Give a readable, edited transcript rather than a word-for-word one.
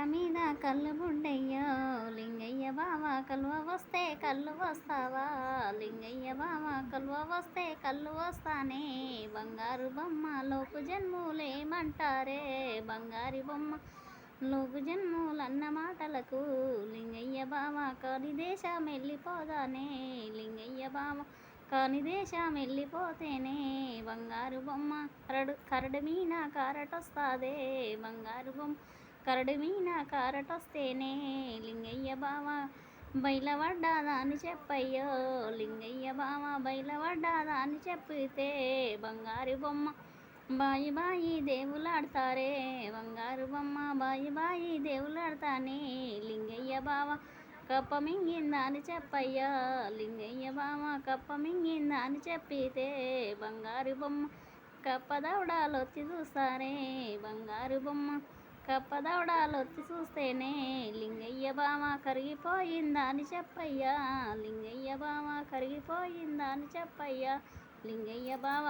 మీద కళ్ళు బుడ్డయ్యో లింగయ్య బావ కలువ వస్తే కళ్ళు వస్తావా లింగయ్య బావ కలువ వస్తే కళ్ళు వస్తానే బంగారు బొమ్మ లోకు జన్ములేమంటారే బంగారి బొమ్మ లోకు జన్ములన్న మాటలకు లింగయ్య బావ కాని దేశం వెళ్ళిపోదానే లింగయ్య బావ కాని దేశం వెళ్ళిపోతేనే బంగారు బొమ్మ కరడు మీన కారటొస్తాదే బంగారు బొమ్మ కరడు మీన కారటొస్తేనే లింగయ్య బావ బయలవడ్డాదా అని చెప్పయ్యో లింగయ్య బావ బయలవడ్డాదా అని చెప్పితే బంగారు బొమ్మ బాయి బాయి దేవులాడతారే బంగారు బొమ్మ బాయి బాయి దేవులాడతానే లింగయ్య బావ కప్ప మింగిందా అని చెప్పయ్యా లింగయ్య బావ కప్ప మింగిందా అని చెప్పితే బంగారు బొమ్మ కప్పదవడాలొత్తి చూస్తారే బంగారు బొమ్మ కప్పదవడాలొత్తి చూస్తేనే లింగయ్య బావ కరిగిపోయిందా అని చెప్పయ్యా లింగయ్య బావ కరిగిపోయిందా అని చెప్పయ్యా లింగయ్య బావ